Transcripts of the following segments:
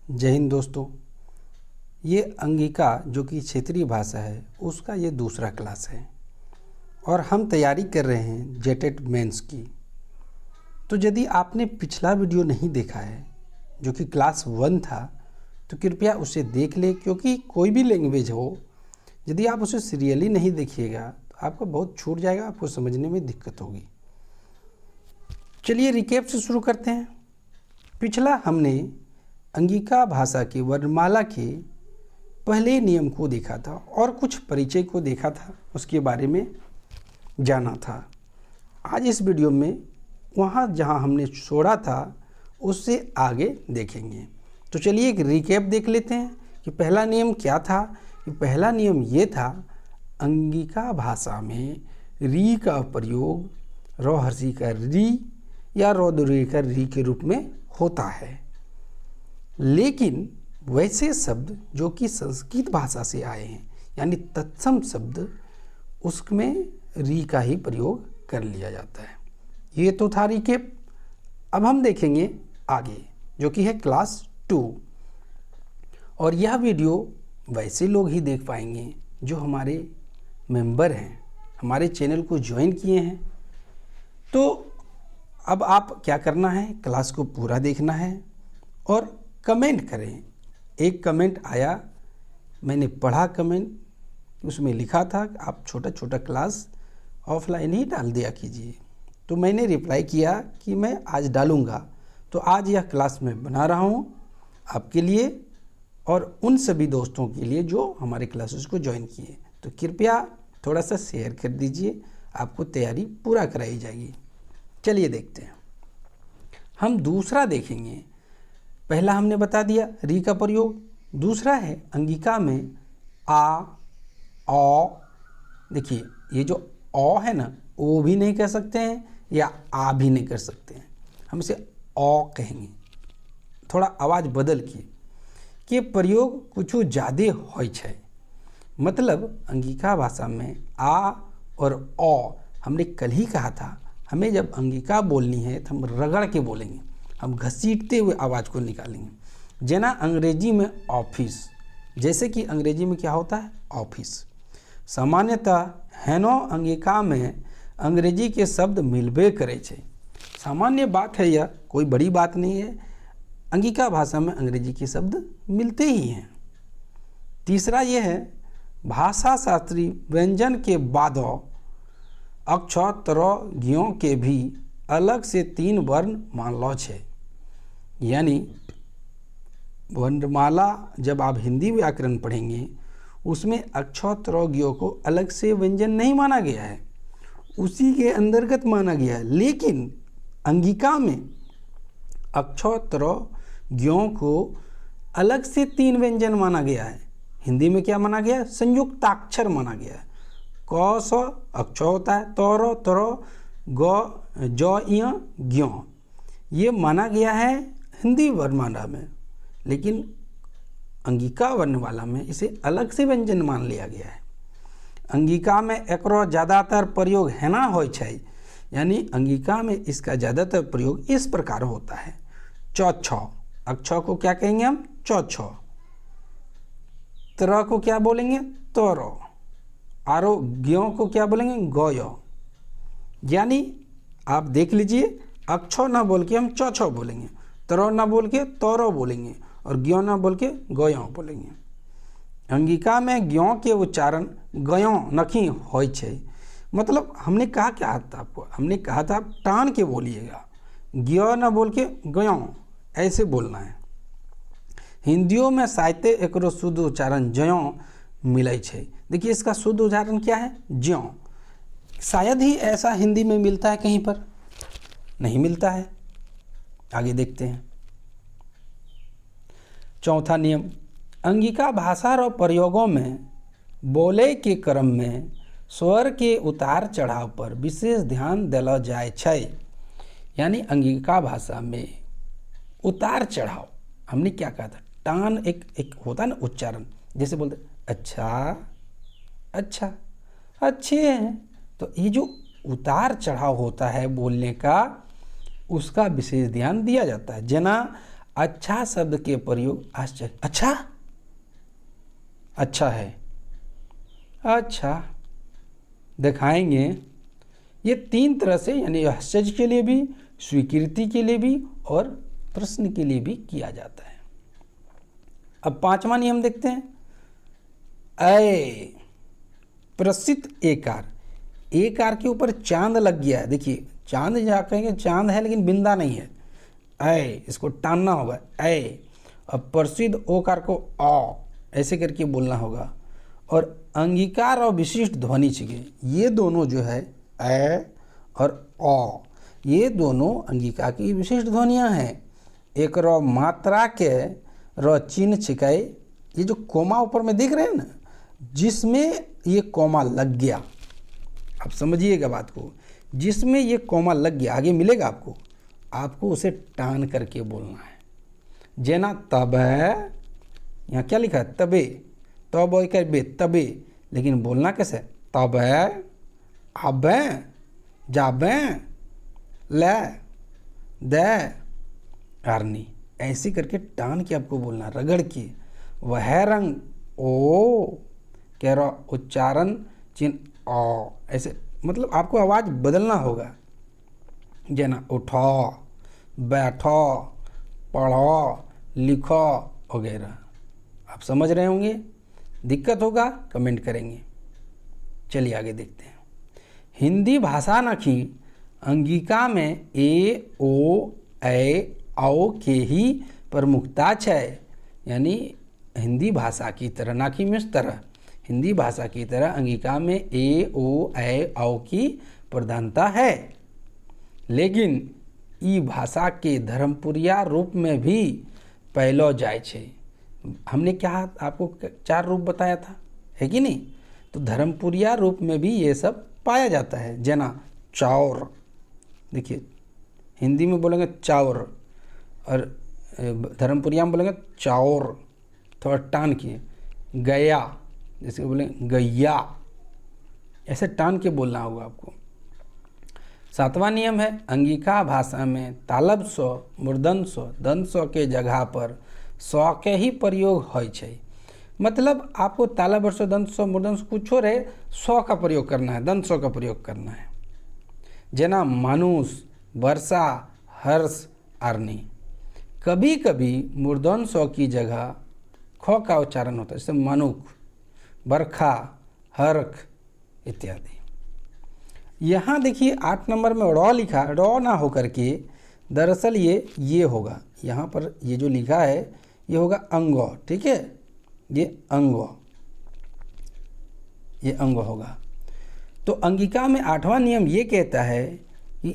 जय हिंद दोस्तों। ये अंगिका जो कि क्षेत्रीय भाषा है उसका ये दूसरा क्लास है और हम तैयारी कर रहे हैं जेटेट मेंस की। तो यदि आपने पिछला वीडियो नहीं देखा है जो कि क्लास 1 था तो कृपया उसे देख लें, क्योंकि कोई भी लैंग्वेज हो यदि आप उसे सीरियली नहीं देखिएगा तो आपको बहुत छूट जाएगा, आपको समझने में दिक्कत होगी। चलिए रिकेप से शुरू करते हैं। पिछला हमने अंगिका भाषा की वर्णमाला के पहले नियम को देखा था और कुछ परिचय को देखा था, उसके बारे में जाना था। आज इस वीडियो में वहाँ जहाँ हमने छोड़ा था उससे आगे देखेंगे। तो चलिए एक रिकेप देख लेते हैं कि पहला नियम क्या था। कि पहला नियम ये था, अंगिका भाषा में री का प्रयोग रौ हर्षी का री या रौ दीर्घ का री के रूप में होता है, लेकिन वैसे शब्द जो कि संस्कृत भाषा से आए हैं यानी तत्सम शब्द, उसमें री का ही प्रयोग कर लिया जाता है। ये तो था रिकेप। अब हम देखेंगे आगे जो कि है क्लास 2, और यह वीडियो वैसे लोग ही देख पाएंगे जो हमारे मेंबर हैं, हमारे चैनल को ज्वाइन किए हैं। तो अब आप क्या करना है, क्लास को पूरा देखना है और कमेंट करें। एक कमेंट आया, मैंने पढ़ा कमेंट, उसमें लिखा था आप छोटा छोटा क्लास ऑफलाइन ही डाल दिया कीजिए। तो मैंने रिप्लाई किया कि मैं आज डालूंगा। तो आज यह क्लास मैं बना रहा हूँ आपके लिए और उन सभी दोस्तों के लिए जो हमारे क्लासेस को ज्वाइन किए। तो कृपया थोड़ा सा शेयर कर दीजिए, आपको तैयारी पूरा कराई जाएगी। चलिए देखते हैं। हम दूसरा देखेंगे। पहला हमने बता दिया री का प्रयोग, दूसरा है अंगिका में आ, औ। देखिए ये जो औ है ना, ओ भी नहीं कह सकते हैं या आ भी नहीं कर सकते हैं, हम इसे औ कहेंगे। थोड़ा आवाज़ बदल के प्रयोग कुछ ज़्यादा होइ छै। मतलब अंगिका भाषा में आ और औ, हमने कल ही कहा था, हमें जब अंगिका बोलनी है तो हम रगड़ के बोलेंगे, हम घसीटते हुए आवाज़ को निकालेंगे। जना अंग्रेजी में ऑफिस, जैसे कि अंग्रेजी में क्या होता है ऑफिस। सामान्यतः हेनो अंगिका में अंग्रेजी के शब्द मिलबे करे छे। सामान्य बात है, यह कोई बड़ी बात नहीं है, अंगिका भाषा में अंग्रेजी के शब्द मिलते ही हैं। तीसरा यह है, भाषा शास्त्री व्यंजन के बाद अक्षर तरह ज्ञों के भी अलग से 3 वर्ण मानलो छे। यानी वर्णमाला जब आप हिंदी व्याकरण पढ़ेंगे उसमें अक्षर तरह ज्ञों को अलग से व्यंजन नहीं माना गया है, उसी के अंतर्गत माना गया है। लेकिन अंगिका में अक्षर तरह ज्ञों को अलग से 3 व्यंजन माना गया है। हिंदी में क्या माना गया है, संयुक्ताक्षर माना गया है। क स अक्षर होता है, तौर तरो ग ज य ज्ञ, ये माना गया है हिंदी वर्णमाला में। लेकिन अंगिका वर्णमाला में इसे अलग से व्यंजन मान लिया गया है। अंगिका में एकरो ज़्यादातर प्रयोग हेना होइ छै, यानी अंगिका में इसका ज़्यादातर प्रयोग इस प्रकार होता है। च छ अक्षर को क्या कहेंगे हम, च छ। तरह को क्या बोलेंगे, तरो। आरो ज्ञों को क्या बोलेंगे, गय। यानी आप देख लीजिए, अक्षर ना बोल के हम च छ बोलेंगे, तरो ना बोल के तौरो बोलेंगे और ज्ञों ना बोल के गयों बोलेंगे। अंगिका में ज्ञों के उच्चारण गयों नखी होइ छै। मतलब हमने कहा क्या था आपको, हमने कहा था आप टान के बोलिएगा, ज्ञ ना बोल के गयों ऐसे बोलना है। हिंदियों में साहित्य एकरो शुद्ध उच्चारण ज्यों मिले छै। देखिए इसका शुद्ध उच्चारण क्या है, ज्यों। शायद ही ऐसा हिंदी में मिलता है, कहीं पर नहीं मिलता है। आगे देखते हैं। चौथा नियम, अंगिका भाषा और प्रयोगों में बोले के क्रम में स्वर के उतार चढ़ाव पर विशेष ध्यान दिया जाए छै। यानी अंगिका भाषा में उतार चढ़ाव, हमने क्या कहा था, टान एक होता है ना उच्चारण, जैसे बोलते अच्छा अच्छा अच्छे हैं, तो ये जो उतार चढ़ाव होता है बोलने का, उसका विशेष ध्यान दिया जाता है। जना अच्छा शब्द के प्रयोग आश्चर्य। अच्छा है, अच्छा दिखाएंगे। ये 3 तरह से, यानी आश्चर्य के लिए भी, स्वीकृति के लिए भी और प्रश्न के लिए भी किया जाता है। अब 5वां नियम देखते हैं। ऐ प्रसिद्ध एकार, एकार के ऊपर चांद लग गया है। देखिए चांद जहाँ कहेंगे चांद है लेकिन बिंदा नहीं है। ऐ इसको टानना होगा, ऐ। अब प्रसिद्ध ओकार को अ ऐसे करके बोलना होगा। और अंगीकार और विशिष्ट ध्वनि चाहिए। ये दोनों जो है ऐ और अ, ये दोनों अंगिका की विशिष्ट ध्वनियाँ हैं। एक र मात्रा के र चिन्ह छिकाए, ये जो कोमा ऊपर में देख रहे हैं ना, जिसमें ये कोमा लग गया, आप समझिएगा बात को, जिसमें ये कोमा लग गया आगे मिलेगा आपको, आपको उसे टान करके बोलना है। जेना तब है, यहाँ क्या लिखा है, तबे, तब कर बे, तबे, लेकिन बोलना कैसे, तब है, अब जाबे, ले, दे, आरनी, ऐसे करके टान के आपको बोलना, रगड़ के। वह रंग ओ कह रहा, उच्चारण चिन्ह ओ, ऐसे मतलब आपको आवाज़ बदलना होगा। जना उठो, बैठो, पढ़ो, लिखो वगैरह। आप समझ रहे होंगे। दिक्कत होगा कमेंट करेंगे। चलिए आगे देखते हैं। हिंदी भाषा नखी अंगिका में ए ओ ऐ औ के ही प्रमुखता है। यानी हिंदी भाषा की तरह, ना कि मिस तरह, हिंदी भाषा की तरह अंगिका में ए ओ ऐ औ की प्रधानता है। लेकिन ई भाषा के धर्मपुरिया रूप में भी पहलो जाए छे। हमने क्या आपको 4 रूप बताया था, है कि नहीं। तो धर्मपुरिया रूप में भी ये सब पाया जाता है। जना चाउर, देखिए हिंदी में बोलेंगे चाउर और धर्मपुरिया में बोलेंगे चाउर, थोड़ा टान के। गया जैसे बोलेंगे गैया, ऐसे टान के बोलना होगा आपको। 7वां नियम है, अंगिका भाषा में तालब स्व, मूर्धन स्व, दंत स्व के जगह पर स्व के ही प्रयोग होय छै। मतलब आपको तालब स्व, दंत स्व, मूर्धन स्व कुछ रहे, स्व का प्रयोग करना है, दंत स्व का प्रयोग करना है। जना मानुष, वर्षा, हर्ष, आर्नी। कभी कभी मूर्धन स्व की जगह ख का उच्चारण होता है, जैसे मनुख, बरखा, हर्ख इत्यादि। यहाँ देखिए 8 नंबर में ड़ लिखा, ड़ ना होकर के दरअसल ये होगा। यहाँ पर ये जो लिखा है ये होगा अंगो, ठीक है, ये अंगो, ये अंग होगा। तो अंगिका में 8वां नियम ये कहता है कि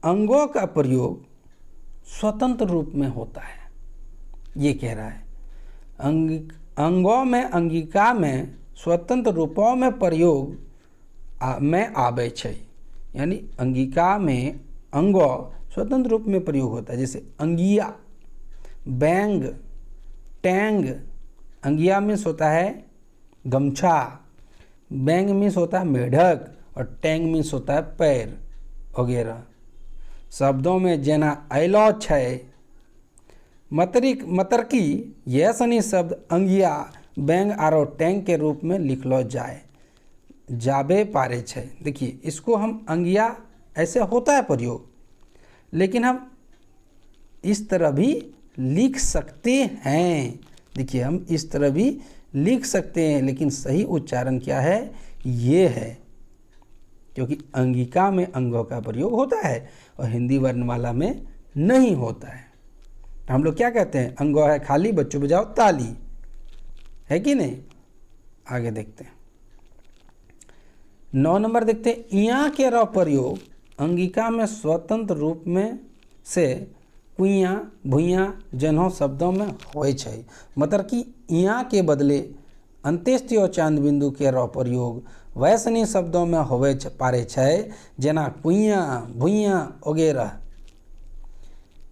अंगों का प्रयोग स्वतंत्र रूप में होता है। ये कह रहा है अंगों में, अंगिका में स्वतंत्र रूपों में प्रयोग में आवे छै। यानी अंगिका में अंगो स्वतंत्र रूप में प्रयोग होता है। जैसे अंगिया, बैंग, टैंग। अंगिया मीन्स होता है गमछा, बैंग मीन्स होता है मेढक और टैंग मीन्स होता है पैर वगैरह। शब्दों में जेना अलो छै, मतरकी, यह सनी शब्द अंगिया, बैंग आरो टैंग के रूप में लिखलो जाबे पारे छै। देखिए इसको हम अंगिया ऐसे होता है प्रयोग, लेकिन हम इस तरह भी लिख सकते हैं। देखिए हम इस तरह भी लिख सकते हैं, लेकिन सही उच्चारण क्या है, ये है। क्योंकि अंगिका में अंगों का प्रयोग होता है और हिंदी वर्णमाला में नहीं होता है। तो हम लोग क्या कहते हैं, अंगो है खाली, बच्चों बजाओ ताली, है कि नहीं। आगे देखते हैं 9 नंबर देखते हैं। इया के र प्रयोग अंगिका में स्वतंत्र रूप में से कुइया, भुइया जन्हों शब्दों में होय छै। मतलब कि इया के बदले अंत्येष्टि और चांद बिंदु के र प्रयोग वैसनी शब्दों में होवे पारे छै, जना कुइया, भुइया वगैरह।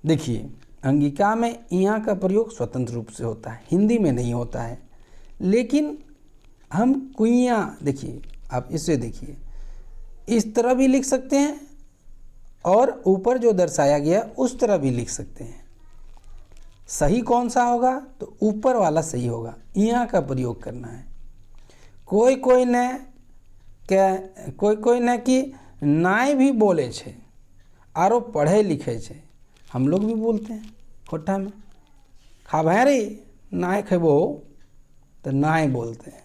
देखिए अंगिका में इया का प्रयोग स्वतंत्र रूप से होता है, हिंदी में नहीं होता है। लेकिन हम कुइया, देखिए आप इसे देखिए, इस तरह भी लिख सकते हैं और ऊपर जो दर्शाया गया उस तरह भी लिख सकते हैं। सही कौन सा होगा, तो ऊपर वाला सही होगा, यहाँ का प्रयोग करना है। कोई कोई ने कि नाय भी बोले छे, आरो पढ़े लिखे छे। हम लोग भी बोलते हैं होठा में, खाबे रे नाय खेबो, तो नाय बोलते हैं।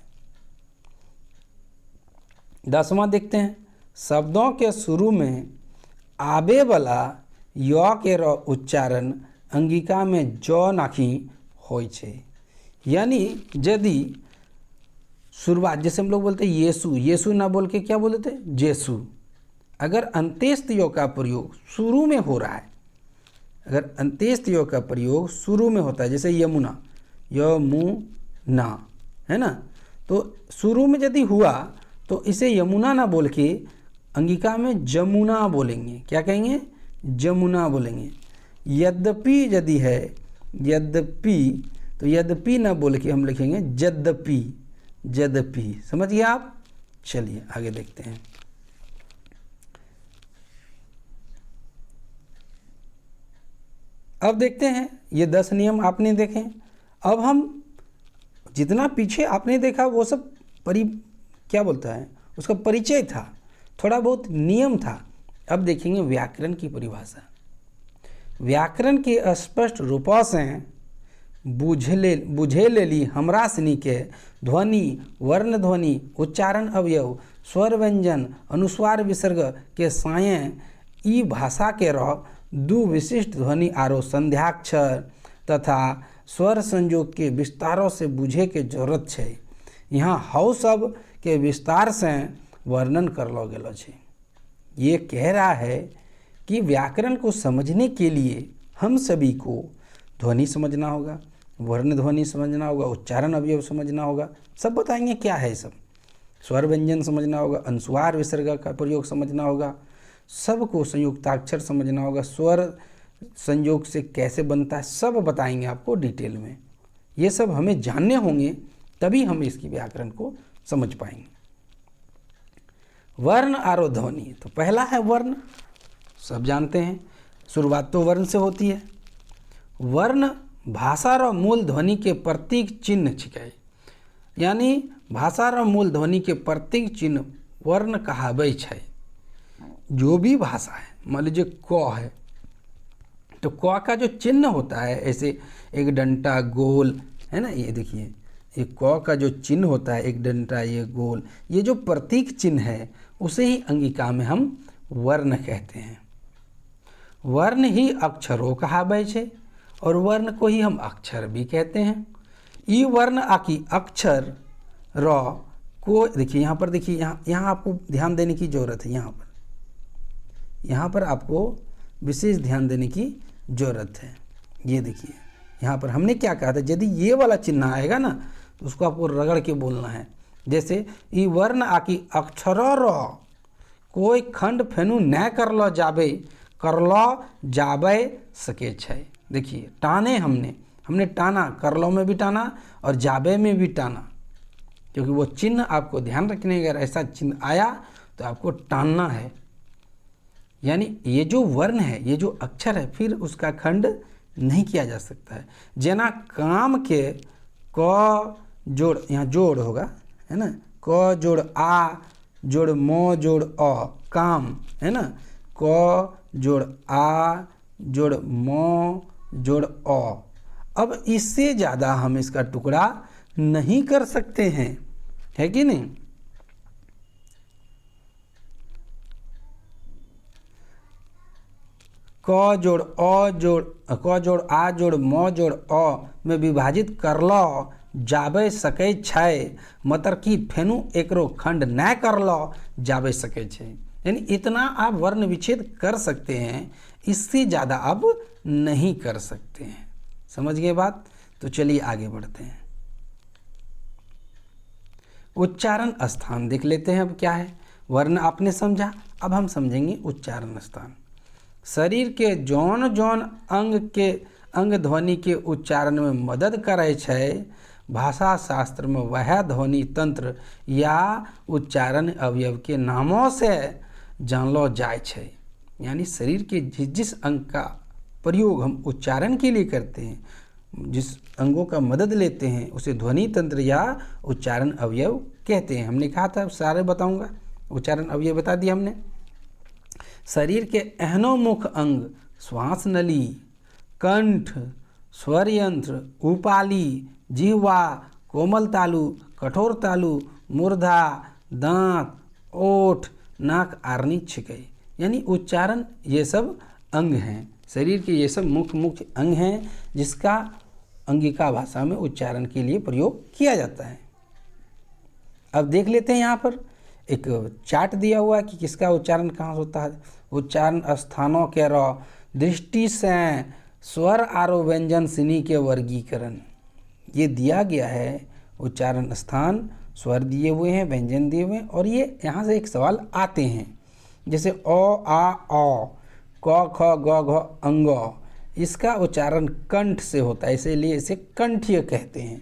10वां देखते हैं, शब्दों के शुरू में आबे वाला य के उच्चारण अंगिका में ज नाखी होय छे। यानी यदि शुरुआत, जैसे हम लोग बोलते हैं येसु, येसु ना बोल के क्या बोलते हैं, जेसु। अगर अंत्येष्ट य का प्रयोग शुरू में हो रहा है, अगर अंत्येष्ट य का प्रयोग शुरू में होता है, जैसे यमुना, यमुना है ना, तो शुरू में यदि हुआ तो इसे यमुना ना बोल के अंगिका में जमुना बोलेंगे। क्या कहेंगे, जमुना बोलेंगे। यद्यपि यदि है, यद्यपि, तो यद्यपि ना बोल के हम लिखेंगे यद्यपि, यद्यपि। समझ गए आप। चलिए आगे देखते हैं। अब देखते हैं, ये 10 नियम आपने देखे। अब हम जितना पीछे आपने देखा वो सब क्या बोलता है, उसका परिचय था, थोड़ा बहुत नियम था। अब देखेंगे व्याकरण की परिभाषा। व्याकरण के स्पष्ट रूपों से बुझे लेली हमरा सनी के ध्वनि, वर्ण ध्वनि, उच्चारण अवयव, स्वर व्यंजन, अनुस्वार विसर्ग के साये ई भाषा के दू विशिष्ट ध्वनि आरो संध्याक्षर तथा स्वर संयोग के विस्तारों से बुझे के जरूरत है। यहाँ हव सब के विस्तार से वर्णन करलो गेलो छे। ये कह रहा है कि व्याकरण को समझने के लिए हम सभी को ध्वनि समझना होगा, वर्ण ध्वनि समझना होगा, उच्चारण अवयव समझना होगा। सब बताएंगे क्या है सब। स्वर व्यंजन समझना होगा, अनुस्वार विसर्ग का प्रयोग समझना होगा, सबको संयुक्ताक्षर समझना होगा, स्वर संयोग से कैसे बनता है सब बताएंगे आपको डिटेल में। ये सब हमें जानने होंगे, तभी हम इसकी व्याकरण को समझ पाएंगे। वर्ण आरो ध्वनि, तो पहला है वर्ण। सब जानते हैं, शुरुआत तो वर्ण से होती है। वर्ण भाषा रो मूल ध्वनि के प्रतीक चिन्ह छिकै। यानी भाषा रो मूल ध्वनि के प्रतीक चिन्ह वर्ण कहाबै छै। जो भी भाषा है, मान लीजिए क है, तो क का जो चिन्ह होता है, ऐसे एक डंटा गोल है ना, ये देखिए, ये क का जो चिन्ह होता है, एक डंटा, ये गोल, ये जो प्रतीक चिन्ह है उसे ही अंगिका में हम वर्ण कहते हैं। वर्ण ही अक्षरों कहाबै छै और वर्ण को ही हम अक्षर भी कहते हैं। ई वर्ण आकि अक्षर र को देखिए, यहाँ पर देखिए, यहाँ आपको ध्यान देने की जरूरत है। यहाँ पर आपको विशेष ध्यान देने की जरूरत है। ये देखिए, यहाँ पर हमने क्या कहा था, यदि ये वाला चिन्ह आएगा ना तो उसको आपको रगड़ के बोलना है। जैसे ई वर्ण आकि अक्षरों र कोई खंड फेनु न करलो जाबे सके छै। देखिए, टाने हमने टाना, करलो में भी टाना और जाबे में भी टाना, क्योंकि वो चिन्ह आपको ध्यान रखने, अगर ऐसा चिन्ह आया तो आपको टानना है। यानी ये जो वर्ण है, ये जो अक्षर है, फिर उसका खंड नहीं किया जा सकता है। जना काम के क जोड़, यहाँ जोड़ होगा है ना, क जोड़ आ जोड़ म जोड़ अ, काम है ना, क जोड़ आ जोड़ म जोड़ अ। अब इससे ज़्यादा हम इसका टुकड़ा नहीं कर सकते हैं, है कि नहीं। क जोड़ अ जोड़, क जोड़ आ जोड़ म जोड़ अ में विभाजित करलो जाबे सकै छै, मतलब कि फेनु एकरो खंड न करलो जाबे सकै छै। यानी इतना आप वर्ण विच्छेद कर सकते हैं, इससे ज़्यादा आप नहीं कर सकते हैं। समझ गए बात। तो चलिए आगे बढ़ते हैं। उच्चारण स्थान देख लेते हैं। अब क्या है, वर्ण आपने समझा, अब हम समझेंगे उच्चारण स्थान। शरीर के जौन जौन अंग ध्वनि के उच्चारण में मदद करे छै, भाषा शास्त्र में वह ध्वनि तंत्र या उच्चारण अवयव के नामों से जानलो जाय छै। यानी शरीर के जिस जिस अंग का प्रयोग हम उच्चारण के लिए करते हैं, जिस अंगों का मदद लेते हैं उसे ध्वनि तंत्र या उच्चारण अवयव कहते हैं। हमने कहा था सारे बताऊंगा, उच्चारण अवयव बता दिया हमने। शरीर के अहनोमुख अंग श्वास नली, कंठ, स्वर यंत्र, उपाली, जिह्वा, कोमल तालु, कठोर तालु, मूर्धा, दांत, ओठ, नाक, आरनी, छिकई, यानी उच्चारण ये सब अंग हैं। शरीर के ये सब मुख्य अंग हैं जिसका अंगिका भाषा में उच्चारण के लिए प्रयोग किया जाता है। अब देख लेते हैं, यहाँ पर एक चार्ट दिया हुआ है कि किसका उच्चारण कहाँ होता है। उच्चारण स्थानों के दृष्टि से स्वर आरो व्यंजन सिनी के वर्गीकरण ये दिया गया है। उच्चारण स्थान, स्वर दिए हुए हैं, व्यंजन दिए हुए हैं, और ये यहाँ से एक सवाल आते हैं जैसे अ, आ, औ, क, ख, ग, घ, अंग, इसका उच्चारण कंठ से होता है, इसीलिए इसे कंठीय कहते हैं।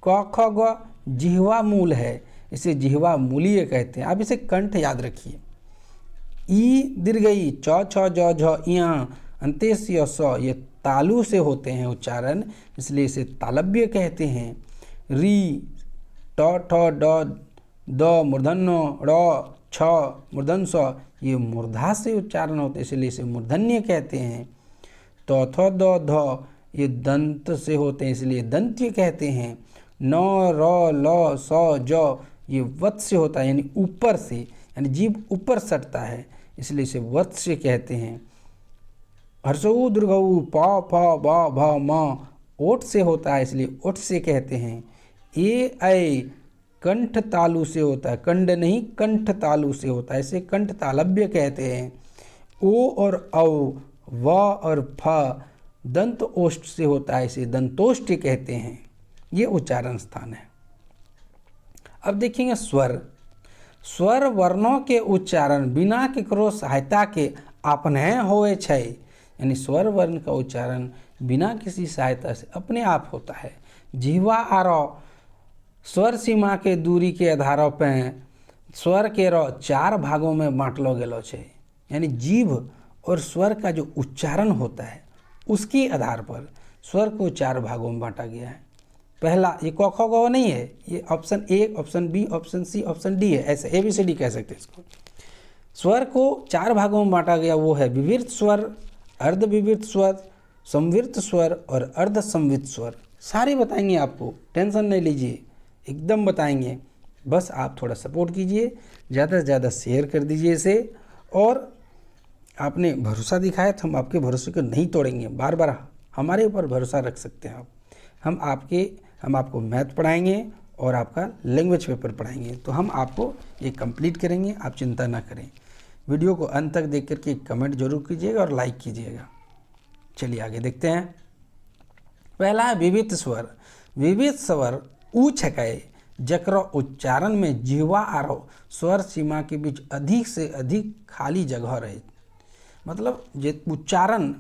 क, ख, ग जिह्वा मूल है, इसे जिह्वा मूलीय कहते हैं। आप इसे कंठ याद रखिए। ई दीर्घई, च, छ, ज, झ, इया, अंत्यस्य स ये तालु से होते हैं उच्चारण, इसलिए इसे तालव्य कहते हैं। री, ट, ठ, ड, द मूर्धन्य, ड़, छ मूर्धन स ये मूर्धा से उच्चारण होते हैं, इसलिए इसे मूर्धन्य कहते हैं। त, थ, द, ध ये दंत से होते हैं, इसलिए दंत्य कहते हैं। न, र, ल, स, ज ये वत् से होता है, यानी ऊपर से, यानी जीभ ऊपर सटता है, इसलिए इसे वत्स्य कहते हैं। हर्षऊ दीर्घऊ, प, फ, ब, भ, म ओठ से होता है, इसलिए ओठ से कहते हैं। ए, ऐ कंठ तालु से होता है, कंड नहीं कंठ तालु से होता है, इसे कंठ तालव्य कहते हैं। ओ और औ, व और फ दंत ओष्ठ से होता है, इसे दंतोष्ठ कहते हैं। ये उच्चारण स्थान है। अब देखेंगे स्वर। स्वर वर्णों के उच्चारण बिना केकरो सहायता के अपने होए छै, यानी स्वर वर्ण का उच्चारण बिना किसी सहायता से अपने आप होता है। जिह्वा आरो स्वर सीमा के दूरी के आधारों पे स्वर के चार भागों में बांटलो गेलो छै, यानी जीभ और स्वर का जो उच्चारण होता है उसके आधार पर स्वर को चार भागों में बांटा गया है। पहला ये क, ख, ग नहीं है, ये option A, option B, option C, option D है, ऐसे ABCD कह सकते हैं इसको। स्वर को चार भागों में बांटा गया, वो है विवृत स्वर, अर्धविवृत स्वर, संवृत स्वर और अर्ध संवृत स्वर। सारे बताएंगे आपको, टेंशन नहीं लीजिए, एकदम बताएंगे। बस आप थोड़ा सपोर्ट कीजिए, ज़्यादा से ज़्यादा शेयर कर दीजिए इसे, और आपने भरोसा दिखाया तो हम आपके भरोसे को नहीं तोड़ेंगे। बार बार हमारे ऊपर भरोसा रख सकते हैं आप। हम आपको मैथ पढ़ाएंगे और आपका लैंग्वेज पेपर पढ़ाएंगे, तो हम आपको ये कंप्लीट करेंगे, आप चिंता ना करें। वीडियो को अंत तक देख करके कमेंट जरूर कीजिएगा और लाइक कीजिएगा। चलिए आगे देखते हैं। पहला है विविध स्वर। विविध स्वर ऊ छकय जकरो उच्चारण में जिह्वा आरो स्वर सीमा के बीच अधिक से अधिक खाली जगह रहे। मतलब जे उच्चारण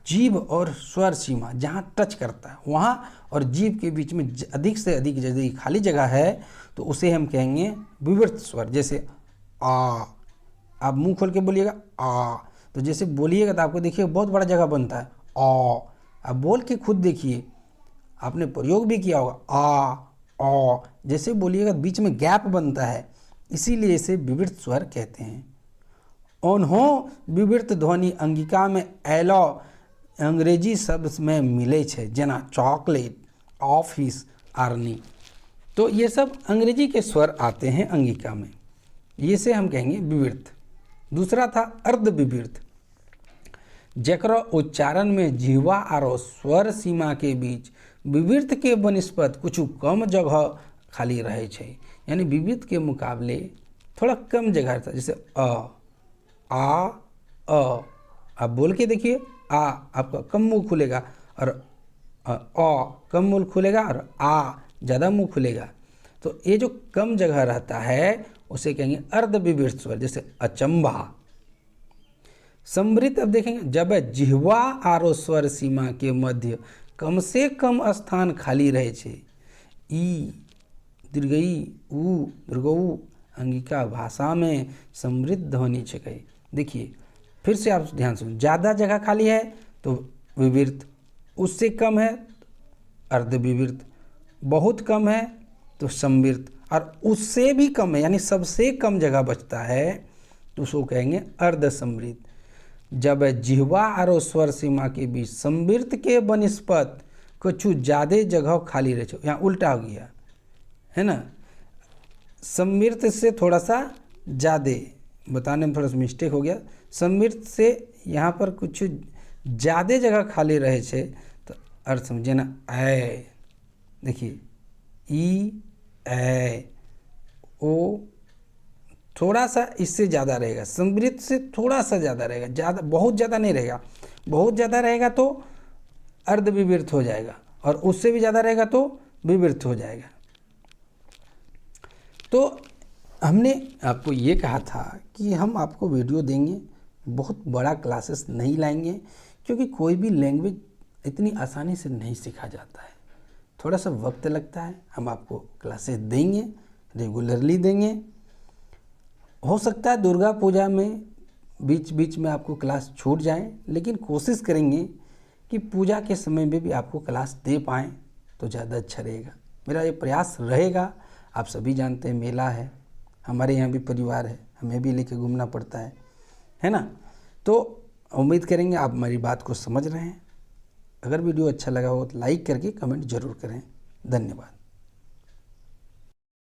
जीभ और स्वर सीमा जहाँ टच करता है वहाँ और जीभ के बीच में अधिक से अधिक यदि खाली जगह है तो उसे हम कहेंगे विवृत स्वर। जैसे आ, आप मुंह खोल के बोलिएगा आ, तो जैसे बोलिएगा तो आपको देखिए बहुत बड़ा जगह बनता है आ। आप बोल के खुद देखिए, आपने प्रयोग भी किया होगा आ, जैसे बोलिएगा बीच में गैप बनता है, इसीलिए इसे विवृत स्वर कहते हैं। ओन्हों विवृत ध्वनि अंगिका में एलो अंग्रेजी शब्द में मिले छे, जेना चॉकलेट, ऑफिस, आर्नी। तो ये सब अंग्रेजी के स्वर आते हैं अंगिका में, ये से हम कहेंगे विवृत। दूसरा था अर्धविवृत, जकरो उच्चारण में जिह्वा आरो स्वर सीमा के बीच विवृत के बनिस्पत कुछ कम जगह खाली रहे छे, यानी विवृत के मुकाबले थोड़ा कम जगह रहता है। जैसे आ, आप बोल के देखिए आ, आपका कम मुंह खुलेगा, और कम मुंह खुलेगा, और आ ज़्यादा मुंह खुलेगा। तो ये जो कम जगह रहता है उसे कहेंगे अर्धविवृत स्वर। जैसे अचंभा। समृद्ध अब देखेंगे, जब जिह्वा आरो स्वर सीमा के मध्य कम से कम स्थान खाली रहे छे। ई दीर्घई, ऊ दीर्घऊ अंगिका भाषा में समृद्ध ध्वनि छे। देखिए फिर से आप ध्यान सुन, ज़्यादा जगह खाली है तो विवृत, उससे कम है अर्धविवृत, बहुत कम है तो समवृत्त, और उससे भी कम है यानी सबसे कम जगह बचता है तो उसको कहेंगे अर्धसमवृत्त। जब जिह्वा और स्वर सीमा के बीच समवृत्त के बनिस्पत कुछ ज़्यादा जगह खाली रहे, यहाँ उल्टा हो गया है ना, समवृत्त से थोड़ा सा ज़्यादा, बताने में थोड़ा सा मिस्टेक हो गया, समवृत्त से यहाँ पर कुछ ज़्यादा जगह खाली रहे छे तो अर्थ समझे ना, ऐ देखिए ई ऐ ओ थोड़ा सा इससे ज़्यादा रहेगा, समवृत्त से थोड़ा सा ज़्यादा रहेगा, ज़्यादा बहुत ज़्यादा नहीं रहेगा, बहुत ज़्यादा रहेगा तो अर्धविवृत्त हो जाएगा और उससे भी ज़्यादा रहेगा तो विवृत्त हो जाएगा। तो हमने आपको ये कहा था कि हम आपको वीडियो देंगे, बहुत बड़ा क्लासेस नहीं लाएंगे क्योंकि कोई भी लैंग्वेज इतनी आसानी से नहीं सीखा जाता है, थोड़ा सा वक्त लगता है। हम आपको क्लासेस देंगे, रेगुलरली देंगे। हो सकता है दुर्गा पूजा में बीच बीच में आपको क्लास छूट जाए, लेकिन कोशिश करेंगे कि पूजा के समय में भी आपको क्लास दे पाएँ तो ज़्यादा अच्छा रहेगा। मेरा ये प्रयास रहेगा। आप सभी जानते हैं मेला है, हमारे यहाँ भी परिवार है, हमें भी लेके घूमना पड़ता है ना। तो उम्मीद करेंगे आप हमारी बात को समझ रहे हैं। अगर वीडियो अच्छा लगा हो तो लाइक करके कमेंट ज़रूर करें। धन्यवाद।